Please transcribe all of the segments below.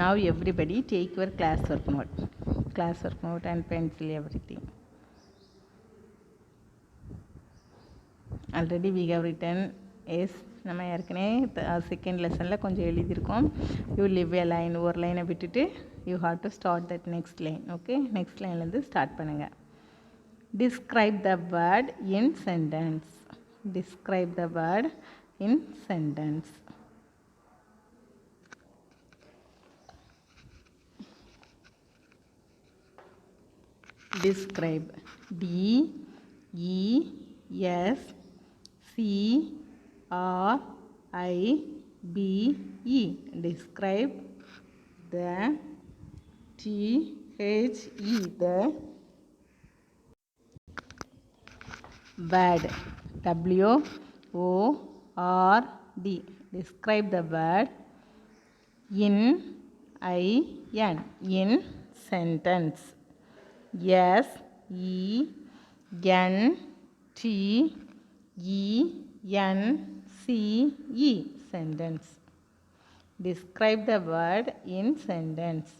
Now everybody take your classwork note and pencil, everything. Already we have written is நம்ம ஏற்கனவே second லெசனில் கொஞ்சம் எழுதியிருக்கோம். யூ லிவ் எ லைன், ஒரு லைனை விட்டுட்டு you have to start that next line. Okay, next லைன்லேருந்து start பண்ணுங்கள். Describe the word in sentence. Describe the word in sentence. Describe. D-E-S-C-R-I-B-E. Describe. The T-H-E. The word. W-O-R-D. Describe the word in in sentence. S-E-N-T-E-N-C-E. Sentence. Describe the word in sentence.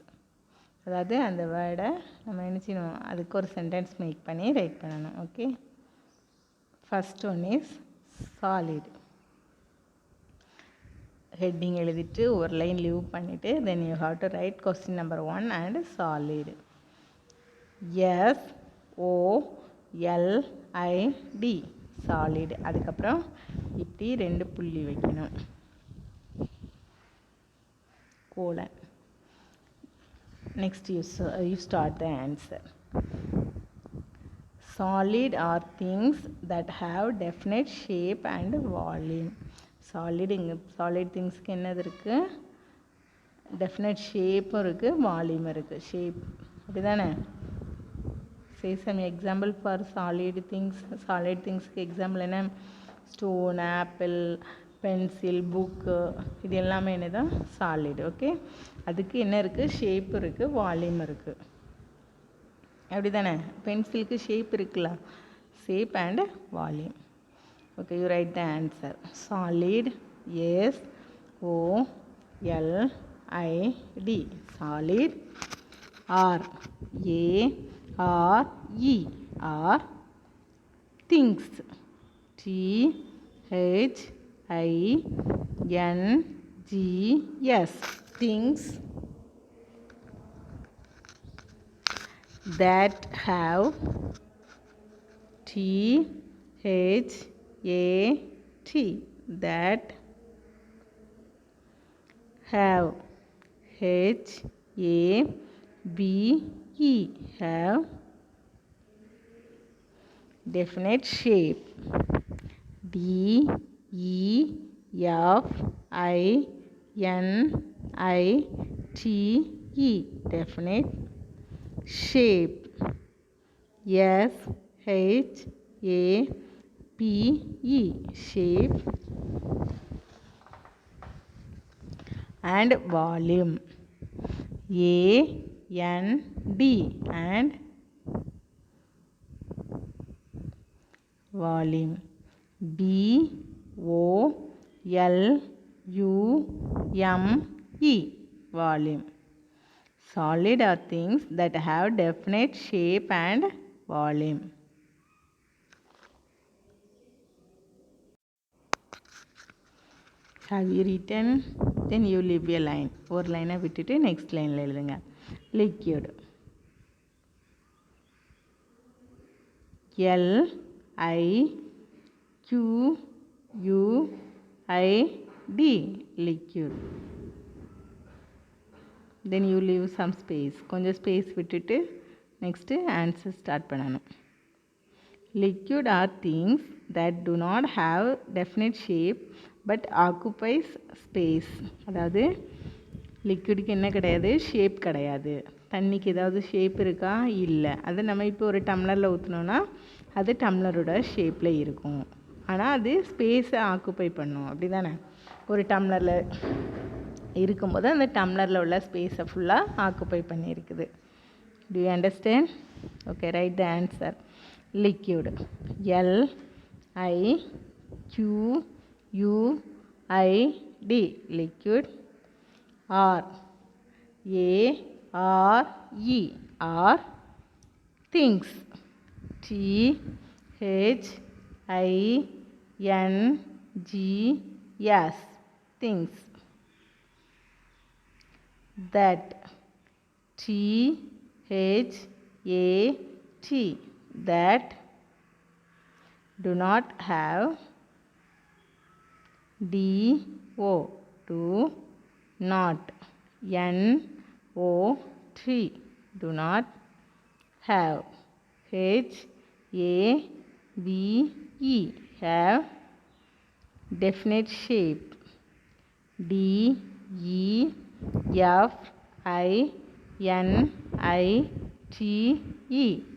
அதாவது அந்த வேர்டை நம்ம என்ன செய்யணும், அதுக்கு ஒரு sentence make பண்ணி right பண்ணணும். Okay, first one is solid. Heading எழுதிட்டு ஒரு லைன் லீவ் பண்ணிவிட்டு then you have to right question number 1 and solid. S-O-L-I-D solid. அதுக்கப்புறம் இப்படி 2 புள்ளி வைக்கணும், colon. Next you start the answer. Solid are things that have definite shape and volume. Solid thingsக்கு என்னது இருக்குது, definite shape இருக்குது, volume இருக்குது. shape அப்படி தானே. say some example for solid things. solid thingsக்கு எக்ஸாம்பிள் என்ன, ஸ்டோன், ஆப்பிள், பென்சில், புக்கு, இது எல்லாமே என்ன தான் சாலிட். ஓகே, அதுக்கு என்ன இருக்குது, ஷேப் இருக்குது, வால்யூம் இருக்குது. அப்படி தானே. பென்சிலுக்கு ஷேப் இருக்குல்ல, shape and volume. Okay, you write the answer. Solid, S-O-L-I-D solid. Are, A-R-E are things. T-H-I-N-G-S things that have. T-H-A-T that have. H-A-B-E have definite shape. D-E-F-I-N-I-T-E definite shape. S-H-A-P-E shape. And volume. A-N-D and volume. V-O-L-U-M-E volume. Solid are things that have definite shape and volume. Have you written? Then you leave a line. ஒரு லைனை விட்டுட்டு next லைனில் எழுதுங்க. liquid. L-I-Q-U-I-D liquid. then you leave some space. கொஞ்சம் space விட்டுட்டு next answer start பண்ணணும். liquid are things that do not have definite shape but occupies space. அதாவது லிக்விடுக்கு என்ன கிடையாது, ஷேப் கிடையாது. தண்ணிக்கு ஏதாவது ஷேப் இருக்கா, இல்லை. அது நம்ம இப்போ ஒரு டம்ளரில் ஊற்றினோன்னா அது டம்ளரோட ஷேப்பில் இருக்கும். ஆனால் அது ஸ்பேஸை ஆக்குப்பை பண்ணும். அப்படி தானே. ஒரு டம்ளரில் இருக்கும்போது அந்த டம்ளரில் உள்ள ஸ்பேஸை ஃபுல்லாக ஆக்குப்பை பண்ணியிருக்குது. Do you understand? Okay, write the answer. liquid. L-I-Q-U-I-D liquid. R, are things. THINGS things. That THAT that do not have. DO do not. NOT do not have. HAVE have definite shape. DEFINITE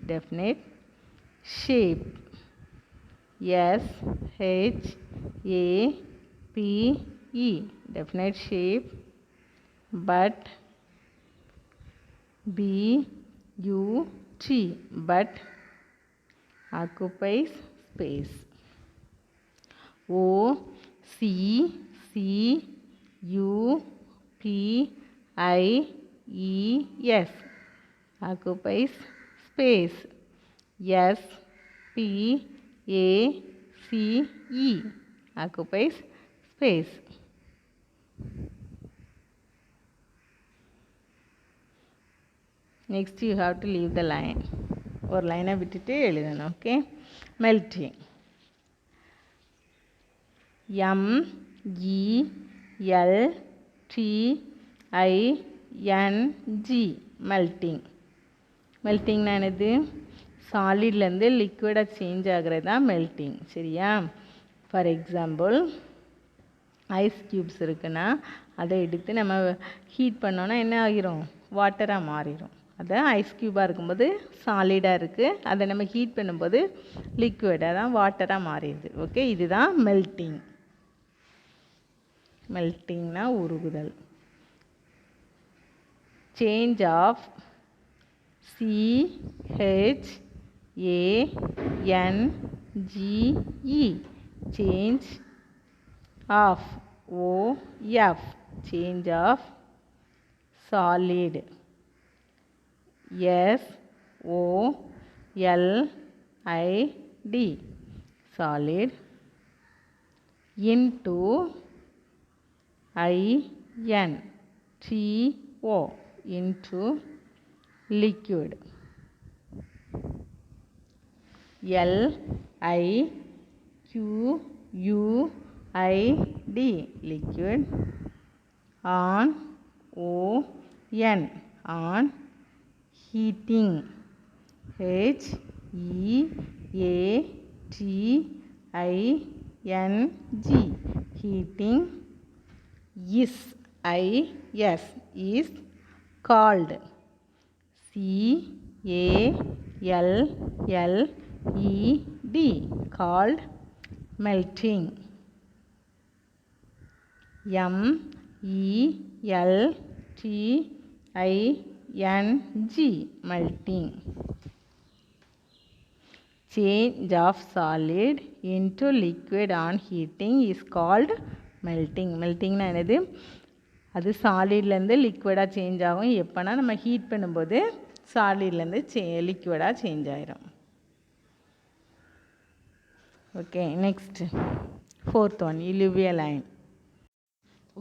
definite shape. SHAPE definite shape. But BUT but occupies space. OCCUPIES occupies space. SPACE occupies space. Next you have to leave the line. ஒரு லைனை விட்டுட்டு எழுதணும். Okay. Melting. MELTING melting. மெல்ட்டிங்னா என்னது? சாலிட்லேருந்து லிக்விடாக change ஆகிறது தான் melting. சரியா? For example ice cubes இருக்குன்னா அதை எடுத்து நம்ம ஹீட் பண்ணோன்னா என்ன ஆகிரும்? வாட்டராக மாறிடும். அது ஐஸ் க்யூபாக இருக்கும்போது சாலிடாக இருக்குது, அதை நம்ம ஹீட் பண்ணும்போது லிக்விடாக தான் வாட்டராக மாறிடுது. ஓகே, இதுதான் மெல்ட்டிங். மெல்ட்டிங்னா உருகுதல். Change of CHANGE change of OF change of solid SOLID solid into INTO into liquid LIQUID liquid on heating HEATING heating is called CALLED called melting. MELTING melting. Change of solid into liquid on heating is called melting. மெல்ட்டிங்னா என்னது? அது சாலிட்லேருந்து லிக்விடாக change ஆகும். எப்போனா நம்ம heat பண்ணும்போது சாலிட்லேருந்து லிக்விடாக change ஆகிரும். Okay, next 4th one you leave a line.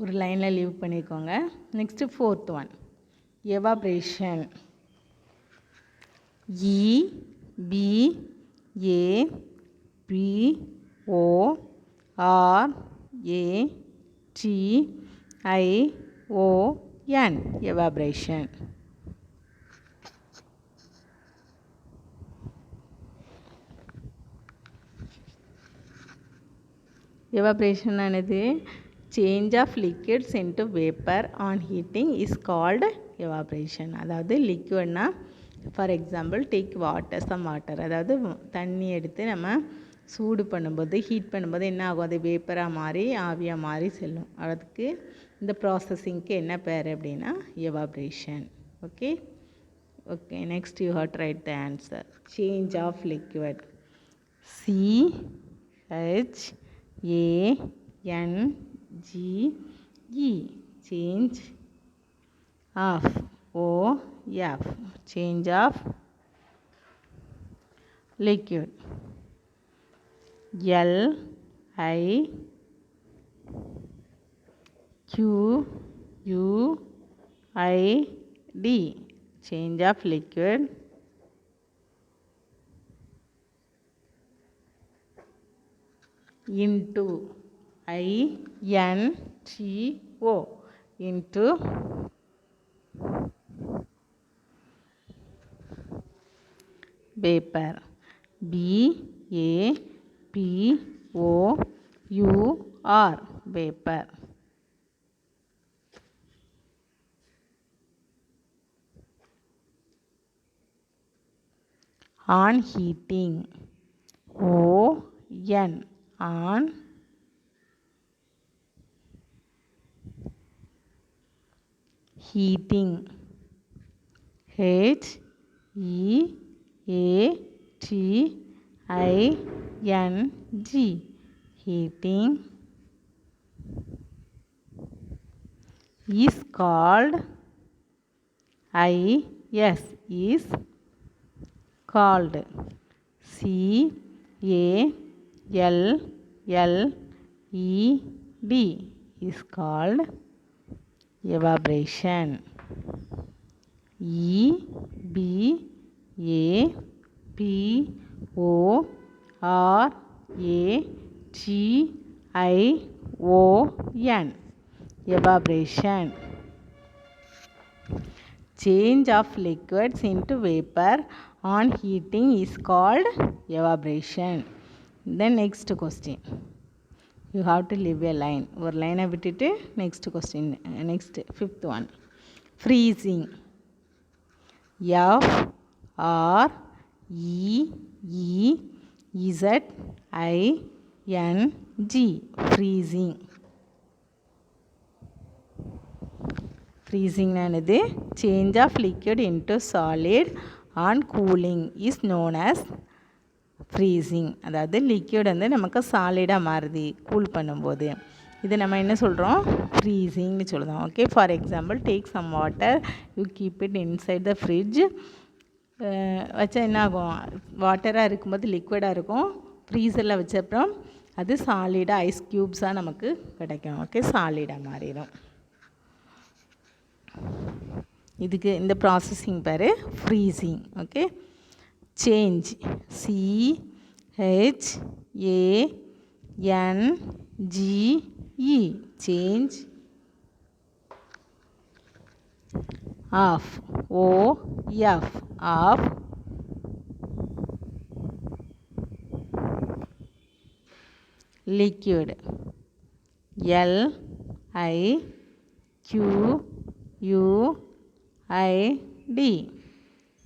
ஒரு லைனில் லீவ் பண்ணிக்கோங்க. Next 4th one evaporation. EVAPORATION evaporation. evaporation என்னது? Change of liquids into vapour on heating is called evaporation. அதாவது லிக்விட்னா for example take water, some water, அதாவது தண்ணி எடுத்து நம்ம சூடு பண்ணும்போது ஹீட் பண்ணும்போது என்ன ஆகும்? அது வேப்பராக மாறி ஆவியாக மாறி செல்லும். அதுக்கு இந்த ப்ராசஸிங்க்கு என்ன பேர் அப்படின்னா evaporation. Okay okay next you have to write the answer. Change of liquid CHANGE change of, O F, change of liquid. L I Q U I D, change of liquid. Into, I N T O, into. Vapor, B A P O U R, vapor. On heating, O N, on. Heating, H E A T I N G, heating. Is called, I S, is called, C A L L E D, is called evaporation. E B A P O R A T I O N, evaporation. Change of liquids into vapor on heating is called evaporation. Then next question. You have to leave a line. ஒரு லைனை விட்டுட்டு next question, next fifth one. Freezing, F R E E Z I N G, freezing. Freezing ஆனது change of liquid into solid on cooling is known as freezing. அதாவது liquid வந்து நமக்கு சாலிடாக மாறுது cool பண்ணும்போது, இது நம்ம என்ன சொல்கிறோம், ஃப்ரீசிங்னு சொல்லுறோம். Okay, for example take some water, you keep it inside the fridge. வச்சா என்ன ஆகும், வாட்டராக இருக்கும்போது லிக்விடாக இருக்கும், ஃப்ரீசரில் வச்சப்பறம் அது சாலிடாக ஐஸ் க்யூப்ஸாக நமக்கு கிடைக்கும். ஓகே, சாலிடாக மாறிடும். இதுக்கு இந்த ப்ராசஸிங் பேர் freezing. Okay, change, CHANGE, change. Of, OF, of. Liquid, LIQUID,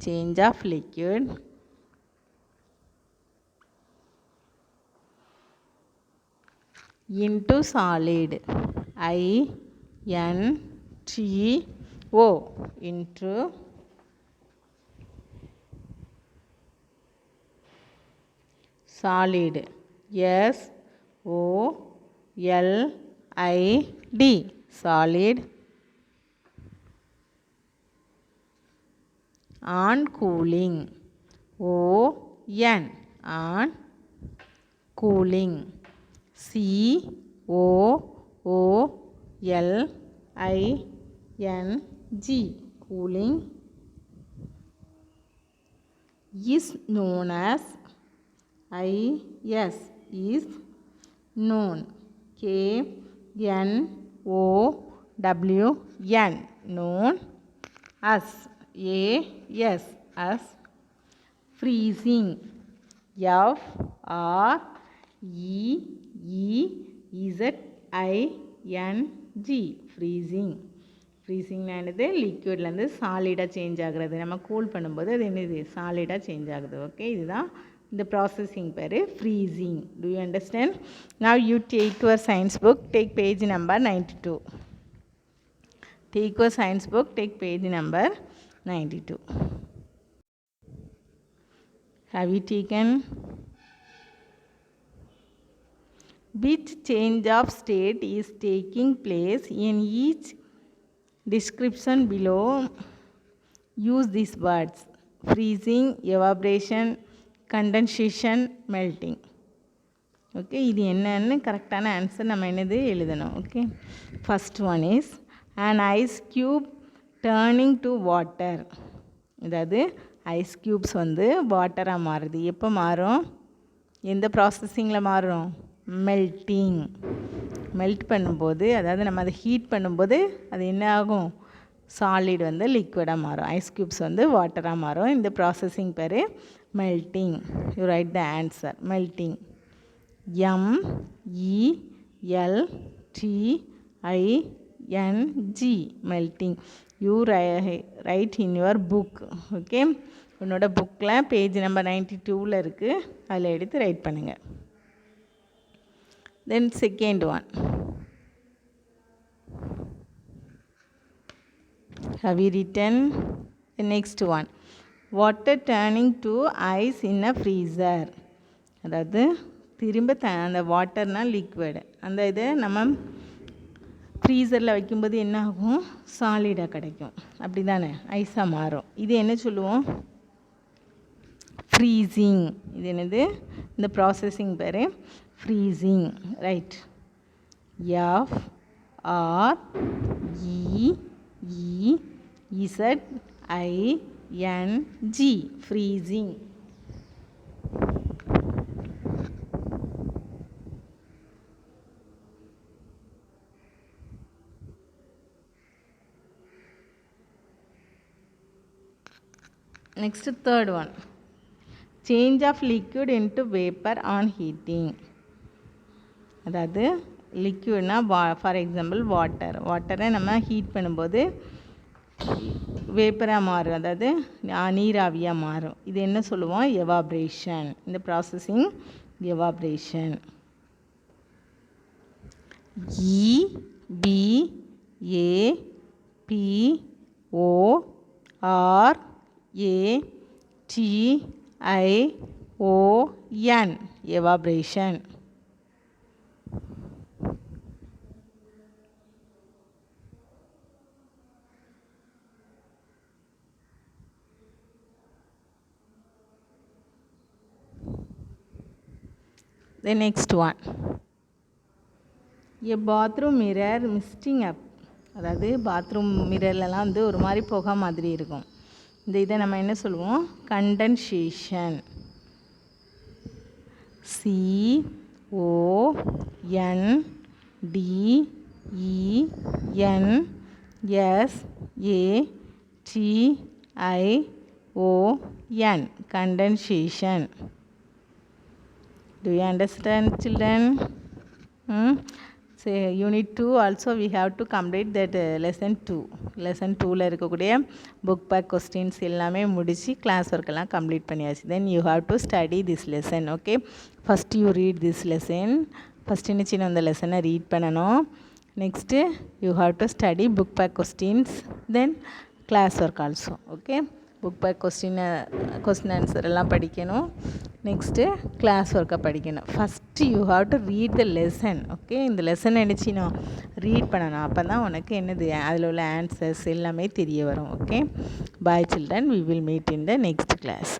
change of liquid. Into solid, INTO, into. Solid, SOLID, solid. On cooling, ON, on. Cooling, COOLING, cooling. Is known as, IS, is known, KNOWN, known as, AS, as. Freezing, FREEZING, freezing. Freezing ஆனது லிக்விட்லேருந்து சாலிடாக change ஆகிறது. நம்ம cool பண்ணும்போது அது என்னது, சாலிடாக change ஆகுது. Okay, இதுதான் இந்த ப்ராசஸிங் பேர் freezing. To you understand? Now you take your science book, take page number 92. Take your science book, take page number 92. Have you taken? Which change of state is taking place in each description below use these words freezing, evaporation, condensation, melting. Okay இது என்னன்னு கரெக்டான answer நம்ம என்னது எழுதணும். Okay first one is an ice cube turning to water. அதாவது ice cubes வந்து வாட்டராக மாறுது. எப்போ மாறும்? எந்த ப்ராசஸிங்கில் மாறும்? மெல்ட்டிங். மெல்ட் பண்ணும்போது, அதாவது நம்ம அதை ஹீட் பண்ணும்போது அது என்ன ஆகும்? சாலிட் வந்து லிக்விடாக மாறும். ஐஸ் க்யூப்ஸ் வந்து வாட்டராக மாறும். இந்த ப்ராசஸிங் பேர் melting. You write the answer. Melting. MELTING. Melting. You right in your book. Okay உன்னோட புக்கில் பேஜ் நம்பர் 92 இருக்குது. அதில் எடுத்து ரைட் பண்ணுங்கள். Then second one. Have you written? The next one. Water turning to ice in a freezer. அதாவது திரும்ப அந்த வாட்டர்னால் liquid. அந்த இதை நம்ம ஃப்ரீசரில் வைக்கும்போது என்ன ஆகும்? சாலிடாக கிடைக்கும். அப்படி தானே? ஐஸாக மாறும். இது என்ன சொல்லுவோம்? ஃப்ரீசிங். இது என்னது? இந்த ப்ராசஸிங் பேர் freezing. Right. FREEZING. Freezing. Next third one. Change of liquid into vapor on heating. அதாவது லிக்விட்னா ஃபார் எக்ஸாம்பிள் வாட்டரை நம்ம ஹீட் பண்ணும்போது வேப்பராக மாறும். அதாவது நீராவியாக மாறும். இது என்ன சொல்லுவோம்? எவாப்ரேஷன். இந்த processing evaporation. EVAPORATION. evaporation. The next one. A bathroom mirror misting up. அதாவது பாத்ரூம் மிரர்லலாம் வந்து ஒரு மாதிரி புகை மாதிரி இருக்கும். இந்த இதை நம்ம என்ன சொல்லுவோம்? Condensation. CONDENSATION. Condensation. Do you understand, children? So unit 2 also we have to complete that lesson 2. lesson 2ல இருக்கக்கூடிய book back questions எல்லாமே முடிச்சு class work எல்லாம் கம்ப்ளீட் பண்ணியாச்சு. then you have to study this lesson. okay first you read this lesson. first என்ன செய்யணும்? அந்த லெசனை read பண்ணணும். next you have to study book back questions, then class work also. okay book back question answer எல்லாம் படிக்கணும். Next class ஒர்க்கை படிக்கணும். First you have to read the lesson. Okay இந்த லெசன் நினச்சினோம் ரீட் பண்ணணும். அப்போ தான் உனக்கு என்னது அதில் உள்ள ஆன்சர்ஸ் எல்லாமே தெரிய வரும். Okay bye children, we will meet in the next class.